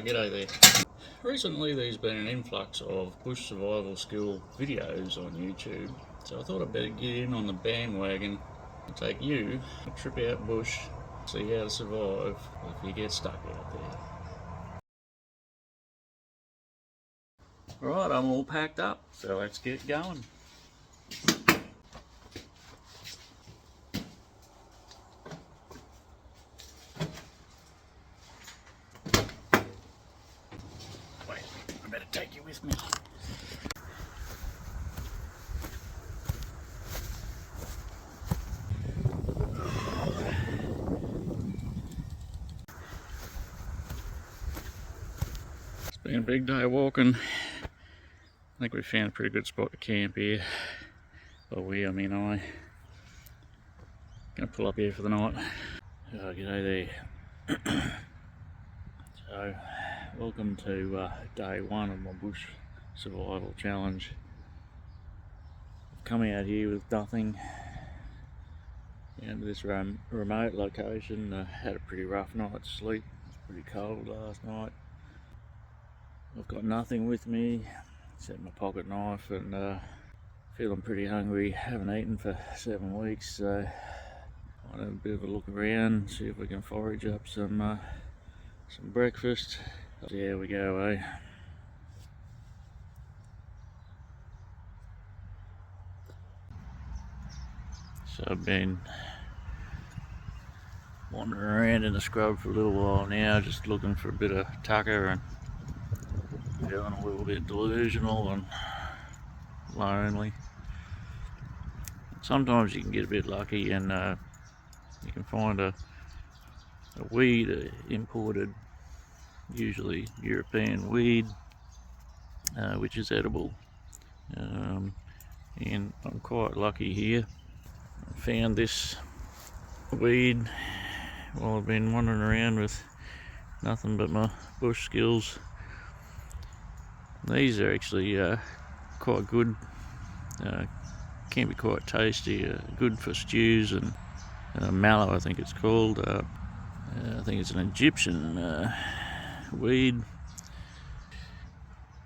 G'day there. Recently there's been an influx of bush survival skill videos on YouTube, so I thought I'd better get in on the bandwagon and take you a trip out bush, see how to survive if you get stuck out there. Right, I'm all packed up, so let's get going. Wait, I better take you with me. It's been a big day walking. I think we found a pretty good spot to camp here. Well, I mean I. Gonna pull up here for the night. Oh, g'day there. So, welcome to day one of my bush survival challenge. I've come out here with nothing, to this remote location. Had a pretty rough night's sleep. It was pretty cold last night. I've got nothing with me except my pocket knife, and feeling pretty hungry. Haven't eaten for 7 weeks, so I'll have a bit of a look around, see if we can forage up some breakfast. There we go, eh? So I've been wandering around in the scrub for a little while now, just looking for a bit of tucker and feeling a little bit delusional and lonely. Sometimes you can get a bit lucky and you can find a weed, imported, usually European weed, which is edible. And I'm quite lucky here. I found this weed while I've been wandering around with nothing but my bush skills. These are actually quite good, can be quite tasty, good for stews, and mallow I think it's called. I think it's an Egyptian weed.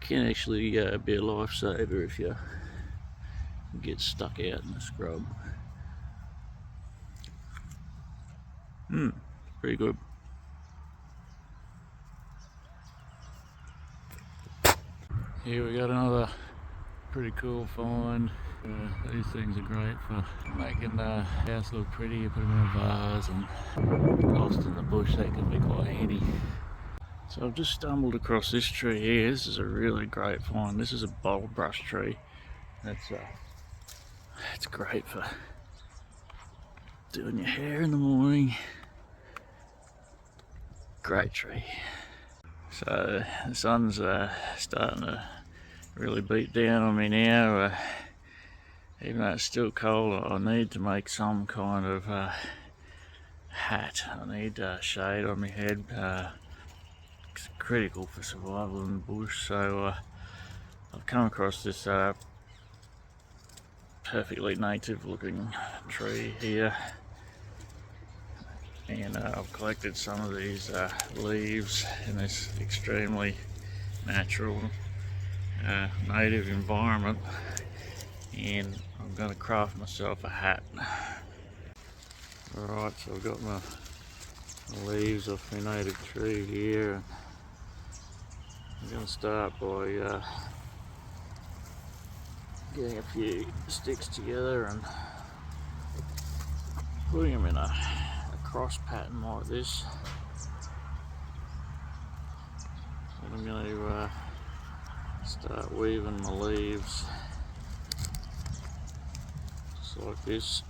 Can actually be a lifesaver if you get stuck out in the scrub. Pretty good. Here we got another pretty cool find. These things are great for making the house look pretty. You put them in a vase, and lost in the bush, they can be quite handy. So I've just stumbled across this tree here. This is a really great find. This is a bulbrush tree. It's great for doing your hair in the morning. Great tree. So the sun's starting to really beat down on me now. Even though it's still cold, I need to make some kind of hat. I need shade on my head. It's critical for survival in the bush. So I've come across this perfectly native looking tree here, and I've collected some of these leaves in this extremely natural native environment, and I'm going to craft myself a hat. Alright, so I've got my leaves off my native tree here. I'm going to start by getting a few sticks together and putting them in a cross pattern like this. And I'm going to start weaving my leaves just like this,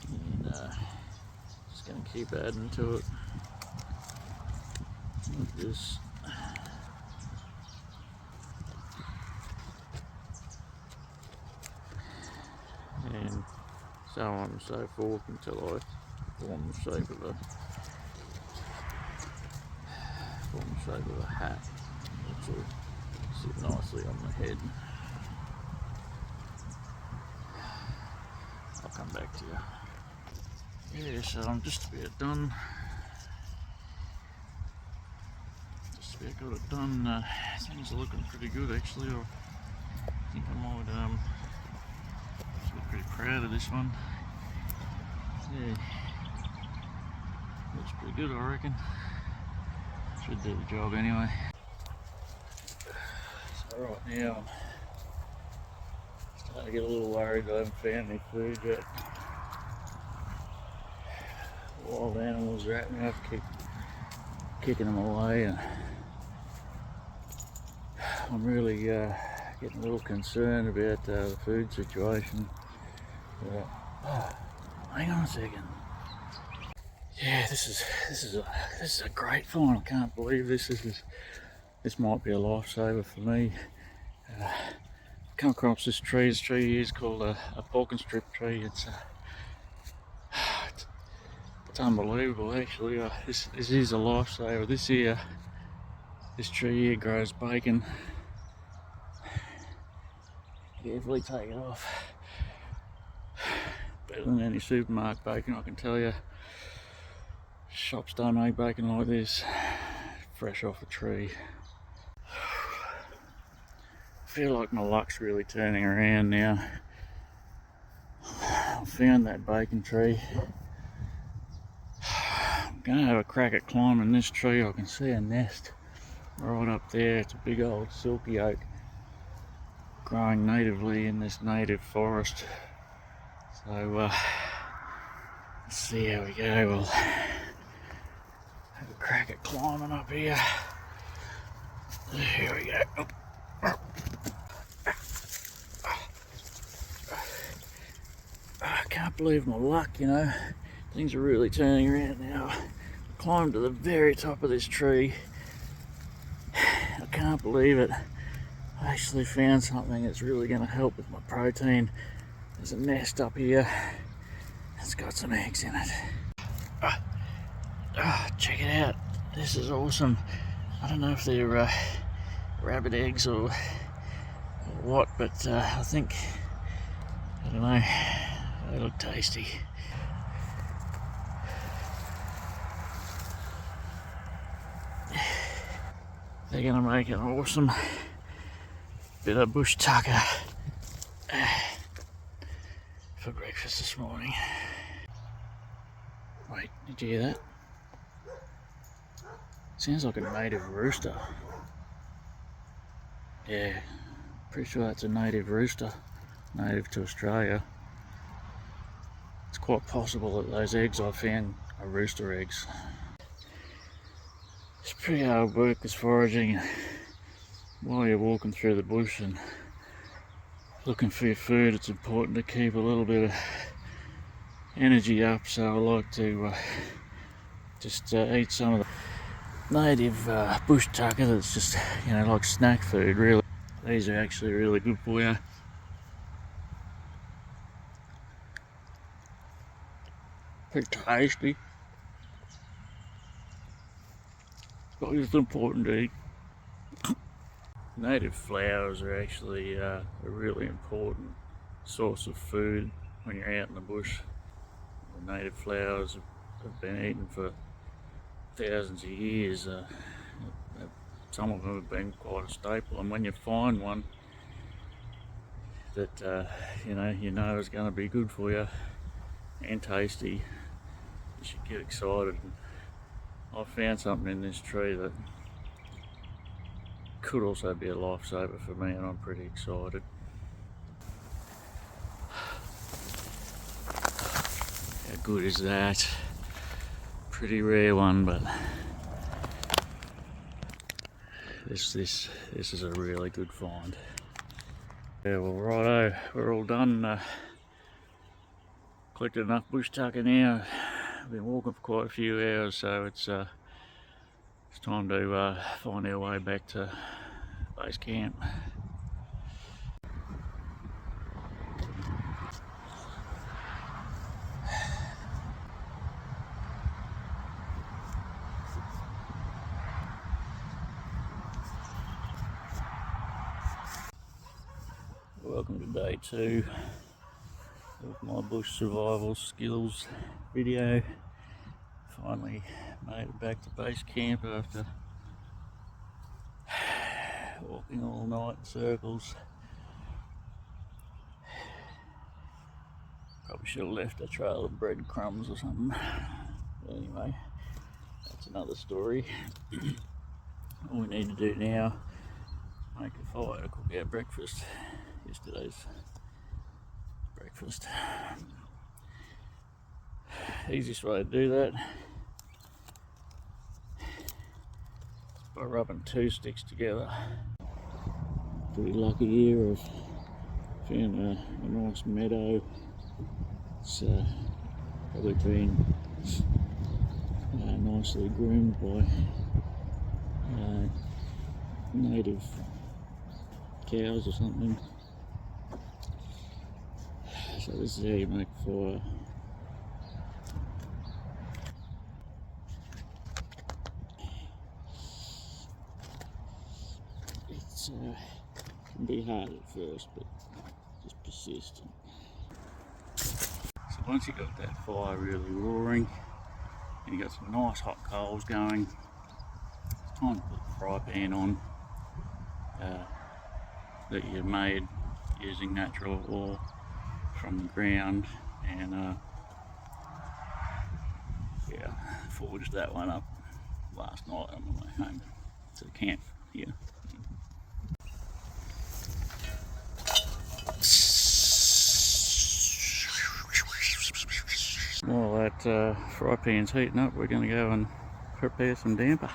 and just going to keep adding to it like this. And so on and so forth until I form the shape of a hat, which will sit nicely on my head. I'll come back to you. Yeah, so I'm just about done. about got it done. Things are looking pretty good actually. I think I might feel pretty proud of this one. Yeah, looks pretty good I reckon. Should do the job anyway. So right now I'm starting to get a little worried. I haven't found any food yet. Wild animals are at me. I have to keep kicking them away, and I'm really getting a little concerned about the food situation. Hang on a second. Yeah, this is a great find. I can't believe this. This might be a lifesaver for me. Come across this tree. This tree is called a pork strip tree. It's unbelievable actually. This is a lifesaver. This tree here grows bacon. Carefully take it off. Better than any supermarket bacon, I can tell you. Shops don't make bacon like this, fresh off a tree. I feel like my luck's really turning around now. I found that bacon tree. I'm going to have a crack at climbing this tree. I can see a nest right up there. It's a big old silky oak growing natively in this native forest. So let's see how we go. We'll have a crack at climbing up here. Here we go. I can't believe my luck, you know. Things are really turning around now. I climbed to the very top of this tree. I can't believe it. I actually found something that's really going to help with my protein. There's a nest up here. It's got some eggs in it. Check it out. This is awesome. I don't know if they're rabbit eggs or what, but I think, I don't know, they look tasty. They're gonna make an awesome bit of bush tucker for breakfast this morning. Wait, did you hear that? Sounds like a native rooster. Yeah, pretty sure that's a native rooster, native to Australia. It's quite possible that those eggs I found are rooster eggs. It's pretty hard work, this foraging. While you're walking through the bush and looking for your food, it's important to keep a little bit of energy up, so I like to just eat some of the native bush tucker that's just, you know, like snack food really. These are actually really good for you. Pretty tasty. But it's important to eat. Native flowers are actually a really important source of food when you're out in the bush. The native flowers have been eaten for thousands of years. Some of them have been quite a staple, and when you find one that you know is going to be good for you and tasty, you should get excited. I found something in this tree that could also be a lifesaver for me, and I'm pretty excited. How good is that? Pretty rare one, but this is a really good find. Yeah, well, righto, we're all done. Collected enough bush tucker now. I've been walking for quite a few hours, so it's time to find our way back to base camp. Welcome to day 2 of my bush survival skills video. Finally made it back to base camp after walking all night in circles. Probably should have left a trail of breadcrumbs or something. But anyway, that's another story. All we need to do now, make a fire to cook our breakfast. Yesterday's breakfast. Easiest way to do that is by rubbing 2 sticks together. Pretty lucky here, I've found a nice meadow. It's probably been nicely groomed by native cows or something. So this is how you make fire. It's can be hard at first, but just persistent. So once you got that fire really roaring, and you got some nice hot coals going, it's time to put the fry pan on that you made using natural oil from the ground, and yeah, forged that one up last night on my way home to the camp here. While that fry pan's heating up, we're going to go and prepare some damper.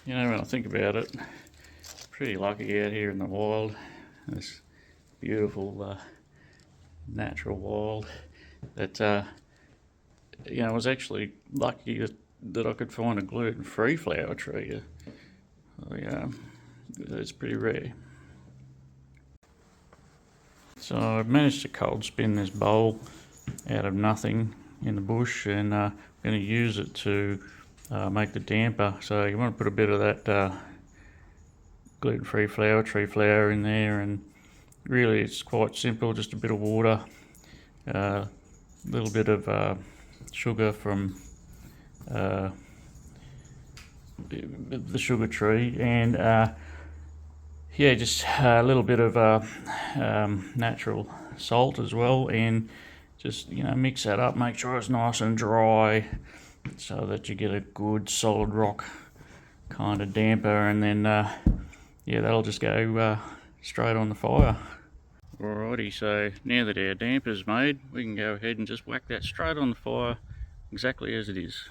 You know, when I think about it, pretty lucky out here in the wild, this beautiful natural wild, that you know, I was actually lucky that I could find a gluten-free flower tree. It's pretty rare. So I've managed to cold spin this bowl out of nothing in the bush, and I'm going to use it to make the damper. So you want to put a bit of that gluten-free flower tree flour in there, and really it's quite simple, just a bit of water, a little bit of sugar from the sugar tree, and yeah, just a little bit of natural salt as well, and just, you know, mix that up, make sure it's nice and dry so that you get a good solid rock kind of damper, and then yeah, that'll just go straight on the fire. Alrighty, so now that our damper's made, we can go ahead and just whack that straight on the fire exactly as it is.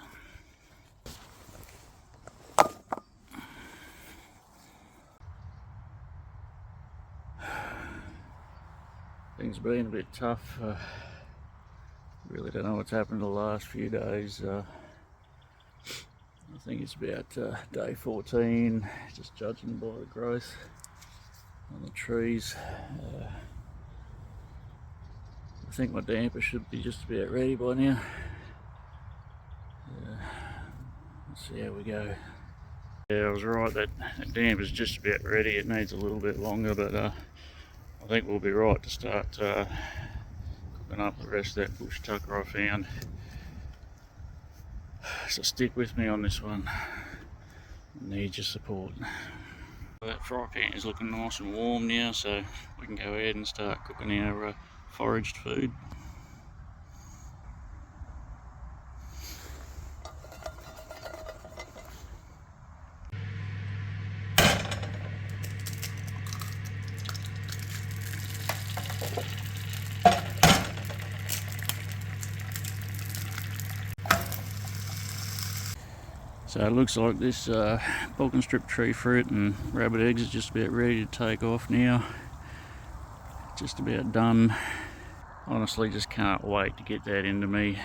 Things have been a bit tough. Really don't know what's happened the last few days. I think it's about day 14, just judging by the growth on the trees. I think my damper should be just about ready by now. Let's see how we go. Yeah, I was right, that damper's just about ready. It needs a little bit longer, but I think we'll be right to start cooking up the rest of that bush tucker I found. So stick with me on this one. I need your support. That fry pan is looking nice and warm now, so we can go ahead and start cooking our foraged food. So it looks like this Balkan strip tree fruit and rabbit eggs is just about ready to take off now. Just about done. Honestly, just can't wait to get that into me.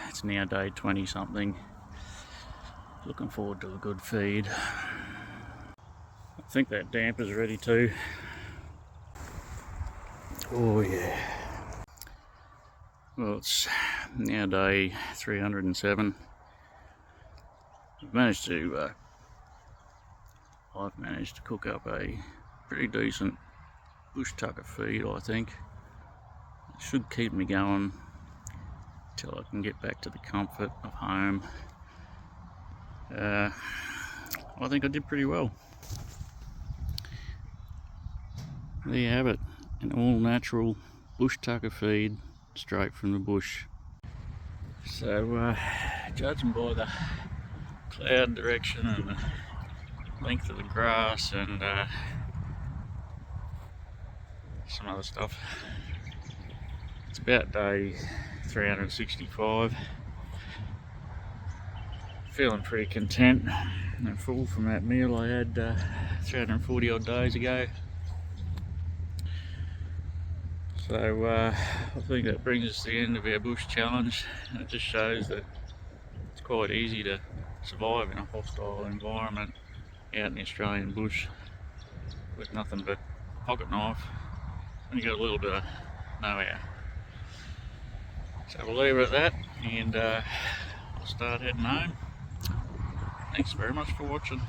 It's now day 20 something. Looking forward to a good feed. I think that damper's ready too. Oh yeah. Well, it's now day 307. I've managed to cook up a pretty decent bush tucker feed, I think. It should keep me going till I can get back to the comfort of home. I think I did pretty well. There you have it, an all natural bush tucker feed straight from the bush. So judging by the cloud direction and the length of the grass and some other stuff, it's about day 365. Feeling pretty content and full from that meal I had 340 odd days ago. So I think that brings us to the end of our bush challenge, and it just shows that it's quite easy to survive in a hostile environment out in the Australian bush with nothing but a pocket knife, and you got a little bit of know-how. So we'll leave it at that, and I'll start heading home. Thanks very much for watching.